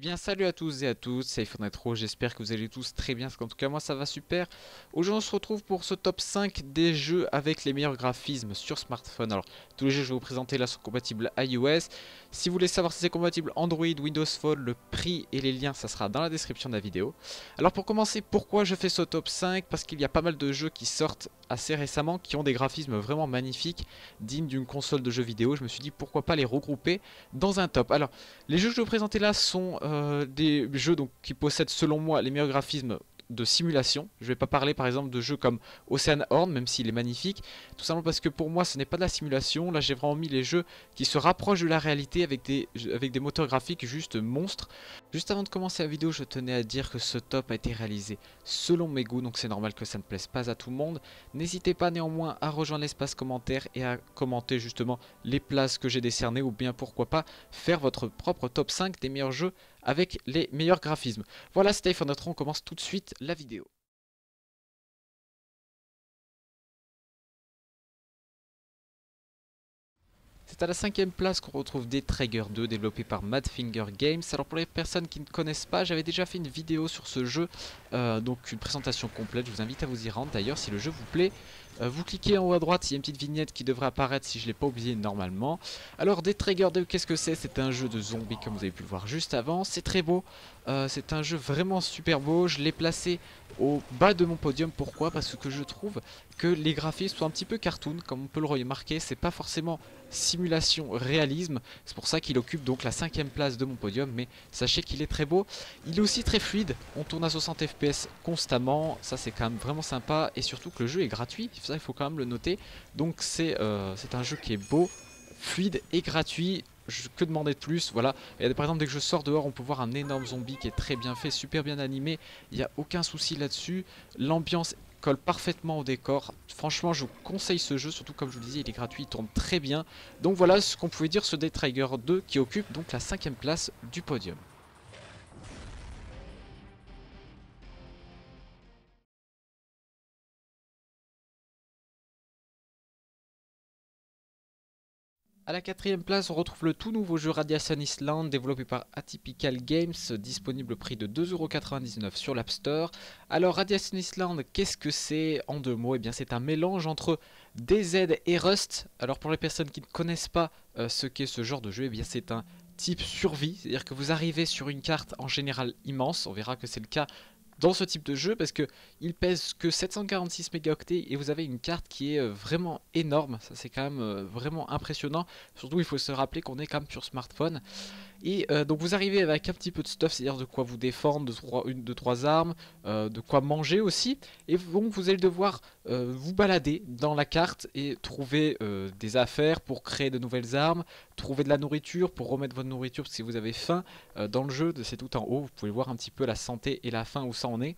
Bien, salut à tous et à toutes, c'est iPhone Retro, j'espère que vous allez tous très bien, parce qu'en tout cas moi ça va super. Aujourd'hui on se retrouve pour ce top 5 des jeux avec les meilleurs graphismes sur smartphone. Alors tous les jeux que je vais vous présenter là sont compatibles iOS. Si vous voulez savoir si c'est compatible Android, Windows Phone, le prix et les liens ça sera dans la description de la vidéo. Alors pour commencer, pourquoi je fais ce top 5? Parce qu'il y a pas mal de jeux qui sortent assez récemment, qui ont des graphismes vraiment magnifiques, dignes d'une console de jeux vidéo. Je me suis dit pourquoi pas les regrouper dans un top. Alors les jeux que je vais vous présenter là sont des jeux donc, qui possèdent selon moi les meilleurs graphismes de simulation. Je ne vais pas parler par exemple de jeux comme Ocean Horn, même s'il est magnifique, tout simplement parce que pour moi ce n'est pas de la simulation. Là j'ai vraiment mis les jeux qui se rapprochent de la réalité avec des moteurs graphiques juste monstres. Juste avant de commencer la vidéo, je tenais à dire que ce top a été réalisé selon mes goûts, donc c'est normal que ça ne plaise pas à tout le monde. N'hésitez pas néanmoins à rejoindre l'espace commentaire et à commenter justement les places que j'ai décernées, ou bien pourquoi pas faire votre propre top 5 des meilleurs jeux avec les meilleurs graphismes. Voilà, c'était iPhone Retro, on commence tout de suite la vidéo. C'est à la 5ème place qu'on retrouve Dead Trigger 2 développé par Madfinger Games. Alors pour les personnes qui ne connaissent pas, j'avais déjà fait une vidéo sur ce jeu, donc une présentation complète, je vous invite à vous y rendre. D'ailleurs si le jeu vous plaît, vous cliquez en haut à droite, il y a une petite vignette qui devrait apparaître si je ne l'ai pas oublié normalement. Alors Dead Trigger 2, qu'est-ce que c'est? C'est un jeu de zombies comme vous avez pu le voir juste avant, c'est très beau, c'est un jeu vraiment super beau, je l'ai placé au bas de mon podium. Pourquoi? Parce que je trouve que les graphismes sont un petit peu cartoon, comme on peut le remarquer, c'est pas forcément simulation réalisme, c'est pour ça qu'il occupe donc la 5ème place de mon podium, mais sachez qu'il est très beau, il est aussi très fluide, on tourne à 60 fps constamment, ça c'est quand même vraiment sympa, et surtout que le jeu est gratuit, ça il faut quand même le noter, donc c'est un jeu qui est beau, fluide et gratuit. Que demander de plus? Voilà, et par exemple dès que je sors dehors on peut voir un énorme zombie qui est très bien fait, super bien animé, il n'y a aucun souci là-dessus, l'ambiance colle parfaitement au décor. Franchement je vous conseille ce jeu, surtout comme je vous le disais il est gratuit, il tourne très bien. Donc voilà ce qu'on pouvait dire sur Dead Trigger 2 qui occupe donc la 5ème place du podium. A la 4ème place, on retrouve le tout nouveau jeu Radiation Island développé par Atypical Games, disponible au prix de 2,99€ sur l'App Store. Alors Radiation Island, qu'est-ce que c'est en deux mots? Eh bien c'est un mélange entre DZ et Rust. Alors pour les personnes qui ne connaissent pas ce qu'est ce genre de jeu, eh bien c'est un type survie, c'est-à-dire que vous arrivez sur une carte en général immense, on verra que c'est le cas dans ce type de jeu parce que il pèse que 746 mégaoctets et vous avez une carte qui est vraiment énorme. Ça c'est quand même vraiment impressionnant. Surtout il faut se rappeler qu'on est quand même sur smartphone. Et donc vous arrivez avec un petit peu de stuff, c'est-à-dire de quoi vous défendre, de trois armes, de quoi manger aussi. Et donc vous allez devoir vous balader dans la carte et trouver des affaires pour créer de nouvelles armes, trouver de la nourriture pour remettre votre nourriture si vous avez faim. Dans le jeu, c'est tout en haut, vous pouvez voir un petit peu la santé et la faim où ça en est.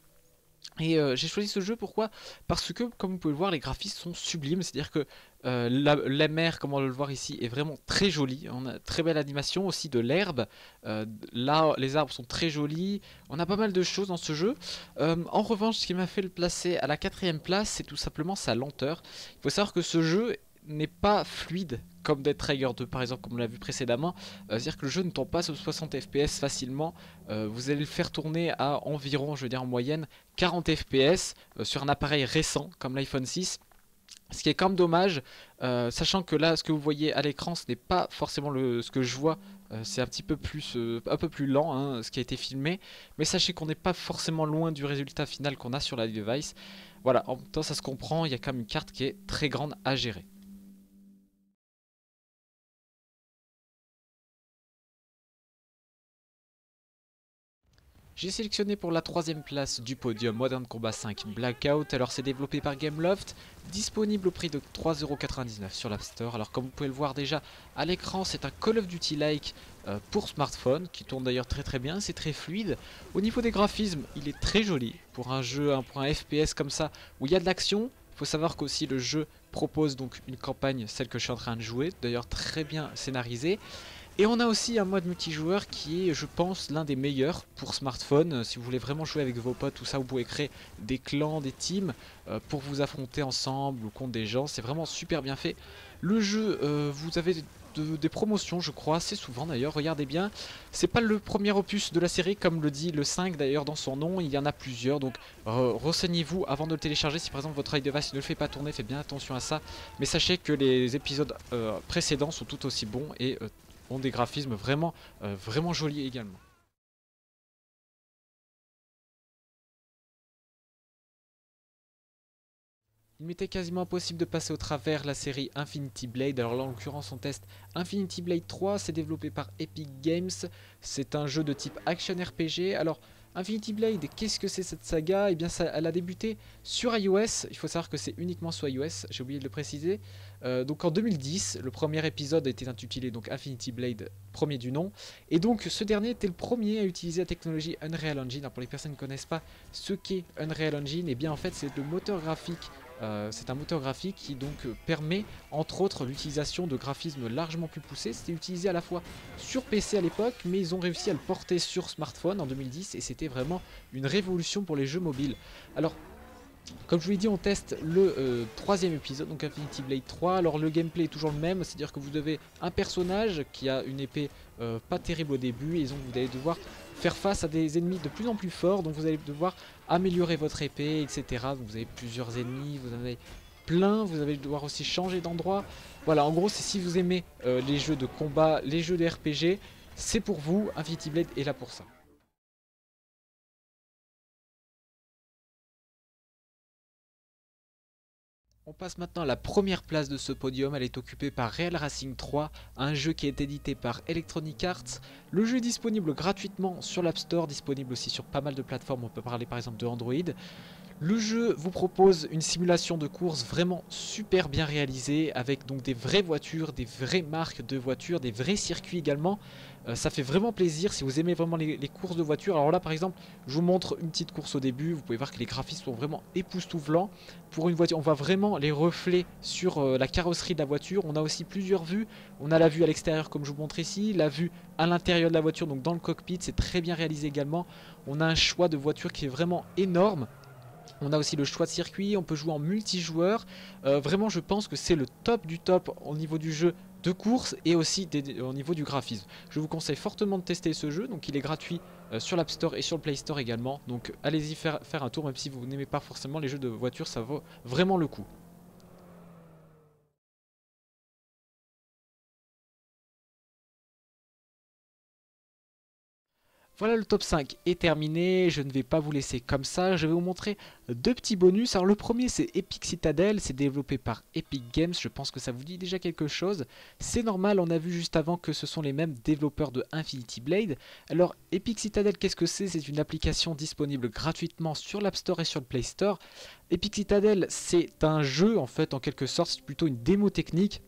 Et j'ai choisi ce jeu pourquoi? Parce que comme vous pouvez le voir les graphismes sont sublimes, c'est à dire que la mer comme on va le voir ici est vraiment très jolie, on a très belle animation aussi de l'herbe, là les arbres sont très jolis, on a pas mal de choses dans ce jeu. En revanche ce qui m'a fait le placer à la 4ème place c'est tout simplement sa lenteur. Il faut savoir que ce jeu n'est pas fluide comme Dead Trigger 2 par exemple comme on l'a vu précédemment, c'est-à-dire que le jeu ne tourne pas sur 60 fps facilement, vous allez le faire tourner à environ, je veux dire en moyenne, 40 fps sur un appareil récent comme l'iPhone 6. Ce qui est quand même dommage, sachant que là ce que vous voyez à l'écran ce n'est pas forcément ce que je vois, c'est un peu plus lent hein, ce qui a été filmé, mais sachez qu'on n'est pas forcément loin du résultat final qu'on a sur la device. Voilà, en même temps ça se comprend, il y a quand même une carte qui est très grande à gérer. J'ai sélectionné pour la 3ème place du podium Modern Combat 5 Blackout. Alors c'est développé par Gameloft, disponible au prix de 3,99€ sur l'App Store. Alors comme vous pouvez le voir déjà à l'écran, c'est un Call of Duty-like pour smartphone qui tourne d'ailleurs très bien, c'est très fluide. Au niveau des graphismes, il est très joli pour un jeu, pour un FPS comme ça où il y a de l'action. Il faut savoir qu'aussi le jeu propose donc une campagne, celle que je suis en train de jouer, d'ailleurs très bien scénarisée. Et on a aussi un mode multijoueur qui est, je pense, l'un des meilleurs pour smartphone. Si vous voulez vraiment jouer avec vos potes, tout ça, vous pouvez créer des clans, des teams pour vous affronter ensemble ou contre des gens. C'est vraiment super bien fait. Le jeu, vous avez des promotions, je crois, assez souvent d'ailleurs, regardez bien. C'est pas le premier opus de la série, comme le dit le 5 d'ailleurs dans son nom, il y en a plusieurs, donc renseignez-vous avant de le télécharger. Si par exemple votre iDevice ne le fait pas tourner, faites bien attention à ça. Mais sachez que les épisodes précédents sont tout aussi bons et ont des graphismes vraiment, vraiment jolis également. Il m'était quasiment impossible de passer au travers la série Infinity Blade. Alors là en l'occurrence on teste Infinity Blade 3, c'est développé par Epic Games. C'est un jeu de type action RPG. Alors Infinity Blade, qu'est-ce que c'est cette saga? Eh bien elle a débuté sur iOS, il faut savoir que c'est uniquement sur iOS, j'ai oublié de le préciser. Donc en 2010, le premier épisode a été intitulé donc Infinity Blade, premier du nom. Et donc ce dernier était le premier à utiliser la technologie Unreal Engine. Alors, pour les personnes qui ne connaissent pas ce qu'est Unreal Engine, eh bien en fait c'est le moteur graphique. C'est un moteur graphique qui donc permet entre autres l'utilisation de graphismes largement plus poussés. C'était utilisé à la fois sur PC à l'époque, mais ils ont réussi à le porter sur smartphone en 2010 et c'était vraiment une révolution pour les jeux mobiles. Alors comme je vous l'ai dit, on teste le troisième épisode, donc Infinity Blade 3. Alors le gameplay est toujours le même, c'est-à-dire que vous avez un personnage qui a une épée pas terrible au début, et donc vous allez devoir faire face à des ennemis de plus en plus forts, donc vous allez devoir améliorer votre épée, etc. Donc vous avez plusieurs ennemis, vous en avez plein, vous allez devoir aussi changer d'endroit. Voilà, en gros, c'est si vous aimez les jeux de combat, les jeux de RPG, c'est pour vous, Infinity Blade est là pour ça. On passe maintenant à la première place de ce podium, elle est occupée par Real Racing 3, un jeu qui est édité par Electronic Arts. Le jeu est disponible gratuitement sur l'App Store, disponible aussi sur pas mal de plateformes, on peut parler par exemple de Android. Le jeu vous propose une simulation de course vraiment super bien réalisée, avec donc des vraies voitures, des vraies marques de voitures, des vrais circuits également. Ça fait vraiment plaisir si vous aimez vraiment les courses de voitures. Alors là par exemple, je vous montre une petite course au début, vous pouvez voir que les graphismes sont vraiment époustouflants. Pour une voiture, on voit vraiment les reflets sur la carrosserie de la voiture. On a aussi plusieurs vues, on a la vue à l'extérieur comme je vous montre ici, la vue à l'intérieur de la voiture, donc dans le cockpit, c'est très bien réalisé également. On a un choix de voiture qui est vraiment énorme. On a aussi le choix de circuit, on peut jouer en multijoueur. Vraiment, je pense que c'est le top du top au niveau du jeu de course et aussi au niveau du graphisme. Je vous conseille fortement de tester ce jeu, donc il est gratuit sur l'App Store et sur le Play Store également. Donc allez-y faire un tour, même si vous n'aimez pas forcément les jeux de voiture, ça vaut vraiment le coup. Voilà, le top 5 est terminé, je ne vais pas vous laisser comme ça, je vais vous montrer deux petits bonus. Alors le premier c'est Epic Citadel, c'est développé par Epic Games, je pense que ça vous dit déjà quelque chose. C'est normal, on a vu juste avant que ce sont les mêmes développeurs de Infinity Blade. Alors Epic Citadel, qu'est-ce que c'est? C'est une application disponible gratuitement sur l'App Store et sur le Play Store. Epic Citadel, c'est un jeu en fait, en quelque sorte, c'est plutôt une démo technique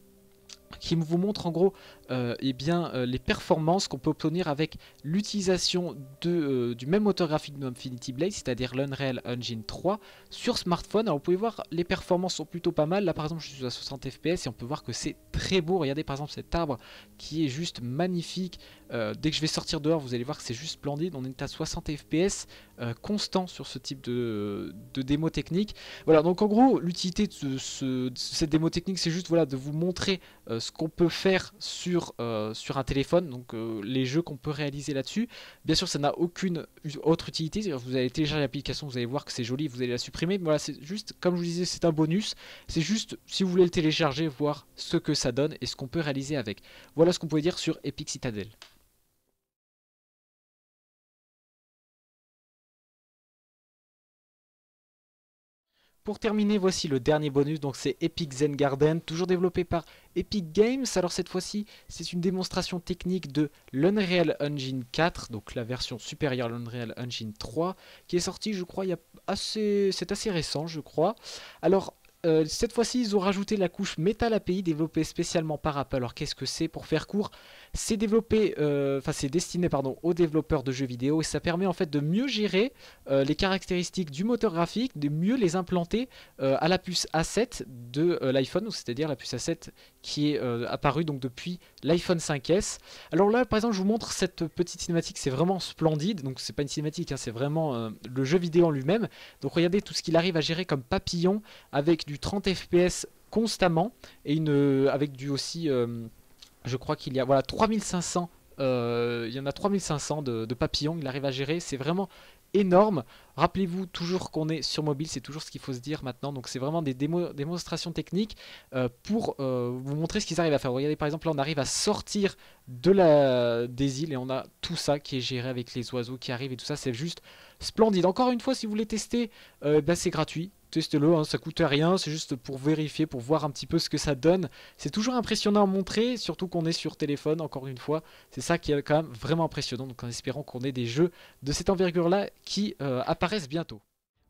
qui vous montre en gros les performances qu'on peut obtenir avec l'utilisation du même moteur graphique de Infinity Blade, c'est-à-dire l'Unreal Engine 3 sur smartphone. Alors vous pouvez voir, les performances sont plutôt pas mal. Là par exemple je suis à 60 fps et on peut voir que c'est très beau. Regardez par exemple cet arbre qui est juste magnifique. Dès que je vais sortir dehors, vous allez voir que c'est juste splendide. On est à 60 fps constant sur ce type de démo technique. Voilà, donc en gros l'utilité de cette démo technique, c'est juste voilà, de vous montrer ce qu'on peut faire sur un téléphone, donc les jeux qu'on peut réaliser là-dessus. Bien sûr ça n'a aucune autre utilité, vous allez télécharger l'application, vous allez voir que c'est joli, vous allez la supprimer, mais voilà, c'est juste, comme je vous disais, c'est un bonus, c'est juste si vous voulez le télécharger, voir ce que ça donne et ce qu'on peut réaliser avec. Voilà ce qu'on pouvait dire sur Epic Citadel. Pour terminer, voici le dernier bonus, donc c'est Epic Zen Garden, toujours développé par Epic Games. Alors cette fois-ci, c'est une démonstration technique de l'Unreal Engine 4, donc la version supérieure à l'Unreal Engine 3, qui est sortie, je crois, c'est assez récent, je crois. Alors, cette fois-ci, ils ont rajouté la couche Metal API développée spécialement par Apple. Alors qu'est-ce que c'est? Pour faire court, c'est développé, c'est destiné pardon, aux développeurs de jeux vidéo et ça permet en fait de mieux gérer les caractéristiques du moteur graphique, de mieux les implanter à la puce A7 de l'iPhone, c'est-à-dire la puce A7 qui est apparue donc depuis l'iPhone 5S. Alors là, par exemple, je vous montre cette petite cinématique, c'est vraiment splendide. Donc c'est pas une cinématique, hein, c'est vraiment le jeu vidéo en lui-même. Donc regardez tout ce qu'il arrive à gérer comme papillon avec du 30 fps constamment et avec du aussi Je crois qu'il y a voilà 3500. Il y en a 3500 de papillons, il arrive à gérer, c'est vraiment énorme. Rappelez-vous toujours qu'on est sur mobile, c'est toujours ce qu'il faut se dire maintenant. Donc c'est vraiment des démonstrations techniques pour vous montrer ce qu'ils arrivent à faire. Regardez par exemple là on arrive à sortir des îles et on a tout ça qui est géré avec les oiseaux qui arrivent et tout ça, c'est juste splendide. Encore une fois si vous voulez tester, bah, c'est gratuit. Testez-le, hein, ça coûte rien, c'est juste pour vérifier, pour voir un petit peu ce que ça donne. C'est toujours impressionnant à montrer, surtout qu'on est sur téléphone, encore une fois. C'est ça qui est quand même vraiment impressionnant, donc en espérant qu'on ait des jeux de cette envergure-là qui apparaissent bientôt.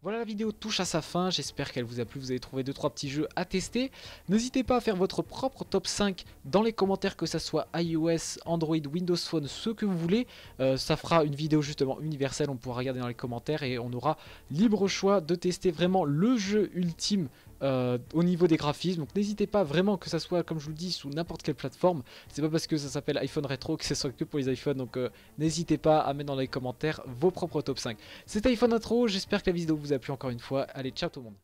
Voilà, la vidéo touche à sa fin, j'espère qu'elle vous a plu, vous avez trouvé 2-3 petits jeux à tester. N'hésitez pas à faire votre propre top 5 dans les commentaires, que ça soit iOS, Android, Windows Phone, ce que vous voulez. Ça fera une vidéo justement universelle, on pourra regarder dans les commentaires et on aura libre choix de tester vraiment le jeu ultime au niveau des graphismes. Donc n'hésitez pas vraiment, que ça soit comme je vous le dis sous n'importe quelle plateforme. C'est pas parce que ça s'appelle iPhone Retro que ce soit que pour les iPhones, donc n'hésitez pas à mettre dans les commentaires vos propres top 5. C'était iPhone Intro, j'espère que la vidéo vous a plu encore une fois. Allez, ciao tout le monde.